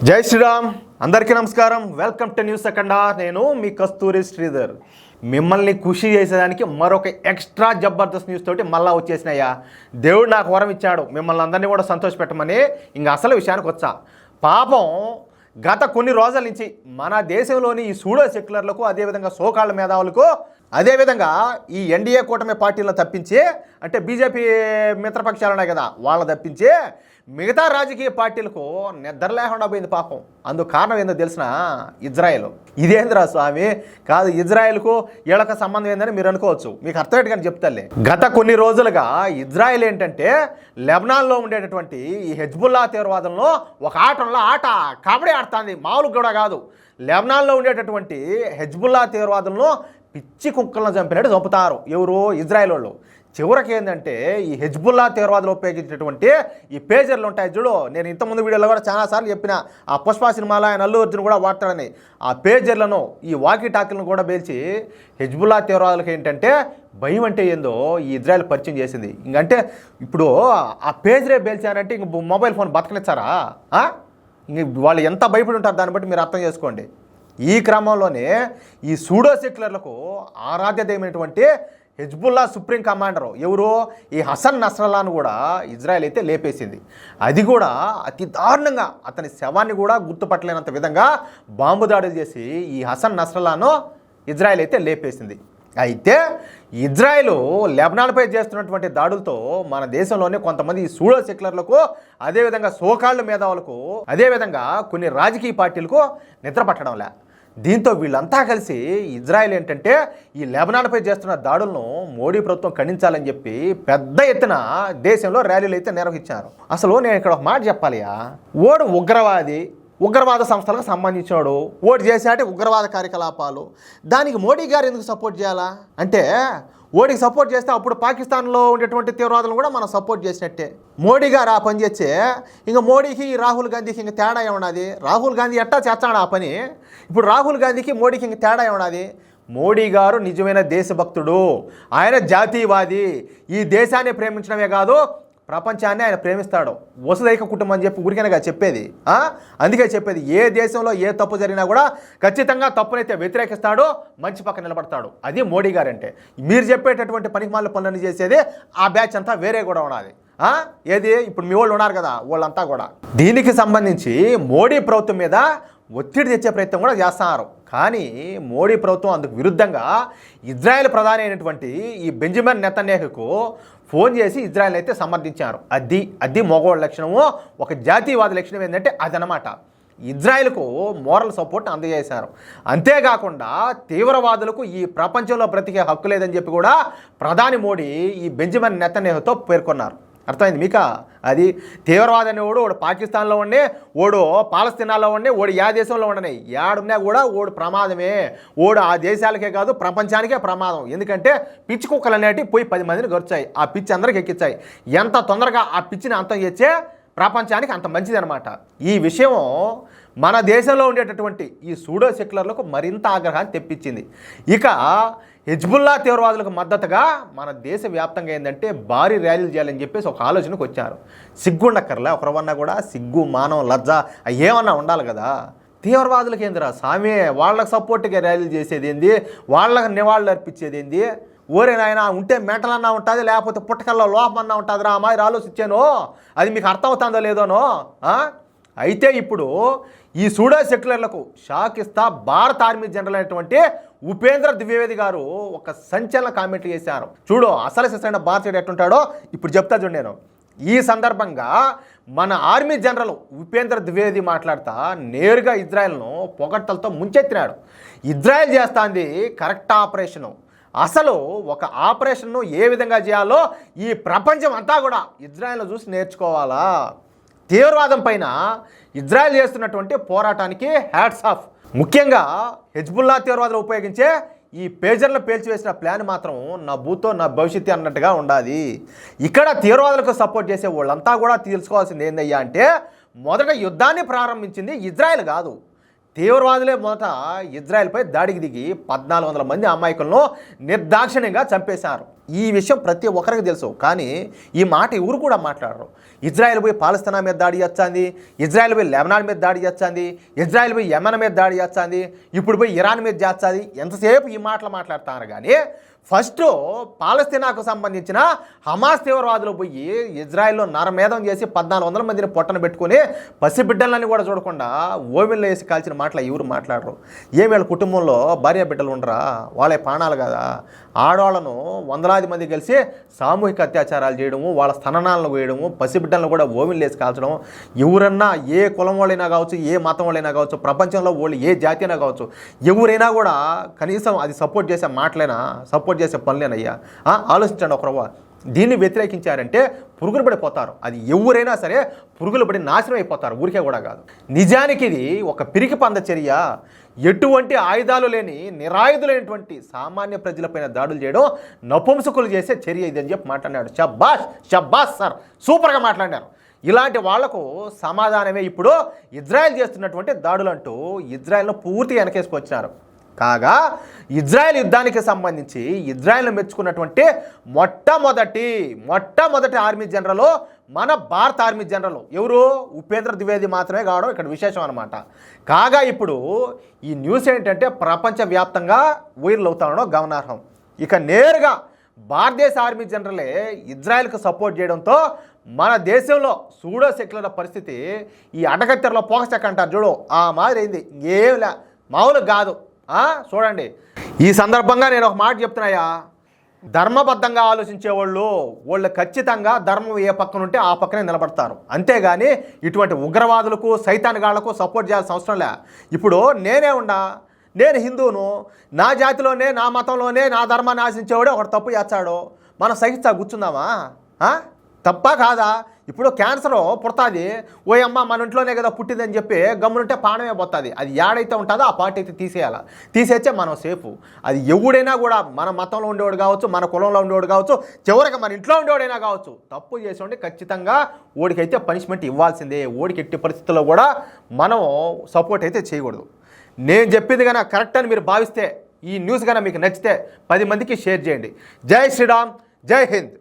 జై శ్రీరామ్. అందరికీ నమస్కారం. వెల్కమ్ టు న్యూస్ సెకండా. నేను మీ కస్తూరి శ్రీధర్. మిమ్మల్ని ఖుషి చేసేదానికి మరొక ఎక్స్ట్రా జబర్దస్త్ న్యూస్ తోటి మళ్ళా వచ్చేసినాయా. దేవుడు నాకు వరం ఇచ్చాడు మిమ్మల్ని అందరినీ కూడా సంతోషపెట్టమని. ఇంకా అసలు విషయానికి వచ్చా. పాపం గత కొన్ని రోజుల నుంచి మన దేశంలోని ఈ సూడో సెక్యులర్లకు, అదేవిధంగా సోకాళ్ళ మేధావులకు, అదేవిధంగా ఈ ఎన్డీఏ కూటమి పార్టీలను తప్పించి, అంటే బీజేపీ మిత్రపక్షాలు ఉన్నాయి కదా, వాళ్ళని తప్పించి మిగతా రాజకీయ పార్టీలకు నిద్ర లేకుండా పోయింది పాపం. అందుకు కారణం ఏందో తెలిసిన ఇజ్రాయెల్. ఇదేంద్రా స్వామి, కాదు ఇజ్రాయెల్కు వీళ్ళకి సంబంధం ఏందని మీరు అనుకోవచ్చు. మీకు అర్థమయ్యేట్టుగానే చెప్తాలే. గత కొన్ని రోజులుగా ఇజ్రాయెల్ ఏంటంటే లెబనాన్లో ఉండేటటువంటి ఈ హెజ్బుల్లా తీవ్రవాదంలో ఒక ఆట కబడ్డీ ఆడుతుంది, మామూలు కూడా కాదు. లెబనాన్లో ఉండేటటువంటి హెజ్బుల్లా తీవ్రవాదంలో పిచ్చి కుక్కలను చంపినట్టు చంపుతారు ఎవరు, ఇజ్రాయెల్ వాళ్ళు. చివరికి ఏంటంటే ఈ హెజ్బుల్లా తీవ్రవాదులు ఉపయోగించినటువంటి ఈ పేజర్లు ఉంటాయి చూడు. నేను ఇంతకుముందు వీడియోలో కూడా చాలాసార్లు చెప్పిన, ఆ పుష్ప సినిమాలో ఆయన అల్లు అర్జున్ కూడా వాడతాడని. ఆ పేజర్లను, ఈ వాకీ టాకీలను కూడా పేల్చి హెజ్బుల్లా తీవ్రవాదులకు ఏంటంటే భయం అంటే ఏందో ఈ ఇజ్రాయెల్ పరిచయం చేసింది. ఇంకంటే ఇప్పుడు ఆ పేజరే పేల్చారంటే ఇంక మొబైల్ ఫోన్ బతకనిచ్చారా? ఇంక వాళ్ళు ఎంత భయపడి ఉంటారు దాన్ని బట్టి మీరు అర్థం చేసుకోండి. ఈ క్రమంలోనే ఈ సూడో సెక్యులర్లకు ఆరాధ్యమైనటువంటి హెజ్బుల్లా సుప్రీం కమాండరు ఎవరు, ఈ హసన్ నస్రల్లాను కూడా ఇజ్రాయెల్ అయితే లేపేసింది. అది కూడా అతి దారుణంగా, అతని శవాన్ని కూడా గుర్తుపట్టలేనంత విధంగా బాంబు దాడులు చేసి ఈ హసన్ నస్రల్లాను ఇజ్రాయెల్ అయితే లేపేసింది. అయితే ఇజ్రాయెల్ లెబనాన్పై చేస్తున్నటువంటి దాడులతో మన దేశంలోనే కొంతమంది ఈ సూడో సెక్యులర్లకు, అదేవిధంగా సోకాళ్ళ మేధావులకు, అదేవిధంగా కొన్ని రాజకీయ పార్టీలకు నిద్ర పట్టడంలే. దీంతో వీళ్ళంతా కలిసి ఇజ్రాయెల్ ఏంటంటే ఈ లెబనాన్పై చేస్తున్న దాడులను మోడీ ప్రభుత్వం ఖండించాలని చెప్పి పెద్ద ఎత్తున దేశంలో ర్యాలీలు అయితే నిర్వహించారు. అసలు నేను ఇక్కడ ఒక మాట చెప్పాలియా, ఓడు ఉగ్రవాద సంస్థలకు సంబంధించినోడు, ఓటు చేసేటి ఉగ్రవాద కార్యకలాపాలు, దానికి మోడీ గారు ఎందుకు సపోర్ట్ చేయాలా? అంటే మోడీకి సపోర్ట్ చేస్తే అప్పుడు పాకిస్తాన్లో ఉండేటువంటి తీవ్రవాదులను కూడా మనం సపోర్ట్ చేసినట్టే. మోడీ గారు ఆ పని చేస్తే ఇంకా మోడీకి రాహుల్ గాంధీకి ఇంక తేడా ఏమన్నది? రాహుల్ గాంధీ ఎట్టా చేస్తాడు ఆ పని. ఇప్పుడు రాహుల్ గాంధీకి మోడీకి ఇంక తేడా ఏమన్నది? మోడీ గారు నిజమైన దేశభక్తుడు, ఆయన జాతీయవాది, ఈ దేశాన్ని ప్రేమించడమే కాదు ప్రపంచాన్ని ఆయన ప్రేమిస్తాడు. వసుదైక కుటుంబం అని చెప్పి ఊరికేనగా చెప్పేది. అందుకే చెప్పేది, ఏ దేశంలో ఏ తప్పు జరిగినా కూడా ఖచ్చితంగా తప్పునైతే వ్యతిరేకిస్తాడు, మంచి పక్క నిలబడతాడు. అది మోడీ గారంటే. మీరు చెప్పేటటువంటి పనికిమాల పనులన్నీ చేసేది ఆ బ్యాచ్ అంతా వేరే కూడా ఉన్నది. ఏది ఇప్పుడు మీ వాళ్ళు ఉన్నారు కదా, వాళ్ళంతా కూడా దీనికి సంబంధించి మోడీ ప్రభుత్వం మీద ఒత్తిడి తెచ్చే ప్రయత్నం కూడా చేస్తున్నారు. కానీ మోడీ ప్రభుత్వం అందుకు విరుద్ధంగా ఇజ్రాయెల్ ప్రధాని అయినటువంటి ఈ బెంజమిన్ నెతన్యాహుకు ఫోన్ చేసి ఇజ్రాయెల్ అయితే సమర్థించారు. అది మగవాళ్ళ లక్షణము, ఒక జాతీయవాద లక్షణం ఏంటంటే అదనమాట. ఇజ్రాయెల్కు మోరల్ సపోర్ట్ అందజేశారు. అంతేకాకుండా తీవ్రవాదులకు ఈ ప్రపంచంలో బ్రతికే హక్కు లేదని చెప్పి కూడా ప్రధాని మోడీ ఈ బెంజమిన్ నెతన్యాహుతో పేర్కొన్నారు. అర్థమైంది మీకా? అది తీవ్రవాది అనేవాడు ఓడు పాకిస్తాన్లో ఉండే, ఓడు పాలస్తీనాలో ఉండే, ఓడు యా దేశంలో ఉండనే, ఏడున్నా కూడా ఓడు ప్రమాదమే. ఓడు ఆ దేశాలకే కాదు ప్రపంచానికే ప్రమాదం. ఎందుకంటే పిచ్చి కుక్కలు అనేటివి పోయి 10 మందిని గొరిచాయి, ఆ పిచ్చి అందరికి ఎక్కించాయి. ఎంత తొందరగా ఆ పిచ్చిని అంతం చేసే ప్రపంచానికి అంత మంచిది అనమాట. ఈ విషయం మన దేశంలో ఉండేటటువంటి ఈ సూడో సెక్యులర్లకు మరింత ఆగ్రహాన్ని తెప్పించింది. ఇక హెజ్బుల్లా తీవ్రవాదులకు మద్దతుగా మన దేశవ్యాప్తంగా ఏంటంటే భారీ ర్యాలీలు చేయాలని చెప్పేసి ఒక ఆలోచనకు వచ్చారు. సిగ్గుండక్కర్లే ఒకరవన్నా కూడా, సిగ్గు, మానం, లజ్జ ఏమన్నా ఉండాలి కదా. తీవ్రవాదులకు ఏందిరా స్వామి, వాళ్ళకి సపోర్ట్గా ర్యాలీలు చేసేది ఏంది, వాళ్ళకి నివాళులు అర్పించేది ఏంది? ఓరే నాయన, ఉంటే మెంటలన్నా ఉంటుంది, లేకపోతే పుట్టకల్లో లోపమన్నా ఉంటుందిరా అమ్మాయి ఆలోచించాను. అది మీకు అర్థమవుతుందో లేదోనో. అయితే ఇప్పుడు ఈ సూడో సెక్యులర్లకు షాక్ ఇస్తా భారత ఆర్మీ జనరల్ అయినటువంటి ఉపేంద్ర ద్వివేది గారు ఒక సంచలన కామెంట్లు చేశారు. చూడు అసలు సిసైన భారతీయుడు ఎట్టుంటాడో ఇప్పుడు చెప్తా చూడు. నేను ఈ సందర్భంగా మన ఆర్మీ జనరల్ ఉపేంద్ర ద్వివేది మాట్లాడుతా నేరుగా ఇజ్రాయెల్ను పొగడ్తలతో ముంచెత్తినాడు. ఇజ్రాయెల్ చేస్తాంది కరెక్ట్ ఆపరేషను, అసలు ఒక ఆపరేషన్ను ఏ విధంగా చేయాలో ఈ ప్రపంచం అంతా కూడా ఇజ్రాయెల్ను చూసి నేర్చుకోవాలా. తీవ్రవాదం పైన ఇజ్రాయెల్ చేస్తున్నటువంటి పోరాటానికి హ్యాట్స్ ఆఫ్. ముఖ్యంగా హెజ్బుల్లా తీవ్రవాదులు ఉపయోగించే ఈ పేజర్లను పేల్చివేసిన ప్లాన్ మాత్రం నా భూతో నా భవిష్యత్తు అన్నట్టుగా ఉండాలి. ఇక్కడ తీవ్రవాదులకు సపోర్ట్ చేసే వాళ్ళంతా కూడా తెలుసుకోవాల్సింది ఏందయ్యా అంటే, మొదట యుద్ధాన్ని ప్రారంభించింది ఇజ్రాయెల్ కాదు, తీవ్రవాదులే మొదట ఇజ్రాయెల్పై దాడికి దిగి 1400 మంది అమాయకులను నిర్దాక్షిణ్యంగా చంపేశారు. ఈ విషయం ప్రతి ఒక్కరికి తెలుసు. కానీ ఈ మాట ఎవరు కూడా మాట్లాడరు. ఇజ్రాయెల్ పోయి పాలస్తీనా మీద దాడి చేస్తుంది, ఇజ్రాయెల్ పోయి లెబనాన్ మీద దాడి చేస్తుంది, ఇజ్రాయెల్ పోయి యెమెన్ మీద దాడి చేస్తుంది, ఇప్పుడు పోయి ఇరాన్ మీద చేస్తుంది. ఎంతసేపు ఈ మాటలు మాట్లాడుతున్నారు. కానీ ఫస్ట్ పాలస్తీనాకు సంబంధించిన హమాస్ తీవ్రవాదులు పోయి ఇజ్రాయెల్లో నరమేధం చేసి 1400 మందిని పొట్టన పెట్టుకుని పసిబిడ్డలని కూడా చూడకుండా ఓవెన్లో వేసి కాల్చిన మాటలు ఎవరు మాట్లాడరు. వీళ్ళ కుటుంబంలో భార్య బిడ్డలు ఉండరా? వాళ్ళే ప్రాణాలు కదా. ఆడవాళ్ళను వందలాది మంది కలిసి సామూహిక అత్యాచారాలు చేయడము, వాళ్ళ స్తననాలను వేయడము, పసిబిడ్డలను కూడా ఓవెన్లో వేసి కాల్చడం. ఎవరన్నా ఏ కులం వాళ్ళైనా కావచ్చు, ఏ మతం వాళ్ళైనా కావచ్చు, ప్రపంచంలో వాళ్ళు ఏ జాతి అయినా కావచ్చు, ఎవరైనా కూడా కనీసం అది సపోర్ట్ చేసే మాటలైనా, సపోర్ట్ చేసే పనులేనయ్యా. ఆలోచించండి ఒకరవ్వ. దీన్ని వ్యతిరేకించారంటే పురుగులు పడిపోతారు. అది ఎవరైనా సరే పురుగులు పడి నాశనం అయిపోతారు, ఊరికే కూడా కాదు. నిజానికి ఇది ఒక పిరికి పంద చర్య. ఎటువంటి ఆయుధాలు లేని నిరాయుధులైనటువంటి సామాన్య ప్రజలపైన దాడులు చేయడం నపుంసకులు చేసే చర్య ఇది అని చెప్పి మాట్లాడాడు. షబ్బాష్ షబ్బాష్ సార్, సూపర్గా మాట్లాడారు. ఇలాంటి వాళ్లకు సమాధానమే ఇప్పుడు ఇజ్రాయెల్ చేస్తున్నటువంటి దాడులు అంటూ ఇజ్రాయెల్ను పూర్తిగా వెనకేసుకొచ్చినారు. కాగా ఇజ్రాయెల్ యుద్ధానికి సంబంధించి ఇజ్రాయెల్ను మెచ్చుకున్నటువంటి మొట్టమొదటి ఆర్మీ జనరల్ మన భారత ఆర్మీ జనరల్ ఎవరు? ఉపేంద్ర ద్వివేది మాత్రమే కావడం ఇక్కడ విశేషం అనమాట. కాగా ఇప్పుడు ఈ న్యూస్ ఏంటంటే ప్రపంచవ్యాప్తంగా వైరల్ అవుతా ఉండడం గమనార్హం. ఇక నేరుగా భారతదేశ ఆర్మీ జనరలే ఇజ్రాయెల్కు సపోర్ట్ చేయడంతో మన దేశంలో సూడో సెక్యులర్ పరిస్థితి ఈ అటకత్తెరలో పోకచెక్క అంటారు చూడు, ఆ మాదిరి అయింది. ఏమిలే, మామూలు కాదు. చూడండి, ఈ సందర్భంగా నేను ఒక మాట చెప్తున్నాయా, ధర్మబద్ధంగా వాళ్ళు ఖచ్చితంగా ధర్మం ఏ పక్కన ఉంటే ఆ పక్కనే నిలబడతారు. అంతేగాని ఇటువంటి ఉగ్రవాదులకు సైతాన్గాళ్లకు సపోర్ట్ చేయాల్సిన అవసరం లే. ఇప్పుడు నేను హిందువును, నా జాతిలోనే నా మతంలోనే నా ధర్మాన్ని ఆశించేవాడు ఒకటి తప్పు చేస్తాడు, మనం సహిస్తా కూర్చుందామా? తప్పా కాదా? ఇప్పుడు క్యాన్సర్ పుడుతుంది, ఓయమ్మ మన ఇంట్లోనే కదా పుట్టిందని చెప్పి గమ్మునుంటే పానమే పోతుంది. అది ఏడైతే ఉంటుందో ఆ పార్టీ అయితే తీసేచ్చే మనం సేఫ్. అది ఎవడైనా కూడా మన మతంలో ఉండేవాడు కావచ్చు, మన కులంలో ఉండేవాడు కావచ్చు, చివరికి మన ఇంట్లో ఉండేవాడైనా కావచ్చు, తప్పు చేసి ఉంటే ఖచ్చితంగా ఓడికైతే పనిష్మెంట్ ఇవ్వాల్సిందే. ఓడికి ఎట్టి పరిస్థితుల్లో కూడా మనం సపోర్ట్ అయితే చేయకూడదు. నేను చెప్పింది కన్నా కరెక్ట్ అని మీరు భావిస్తే, ఈ న్యూస్ కన్నా మీకు నచ్చితే 10 మందికి షేర్ చేయండి. జై శ్రీరామ్, జై హింద్.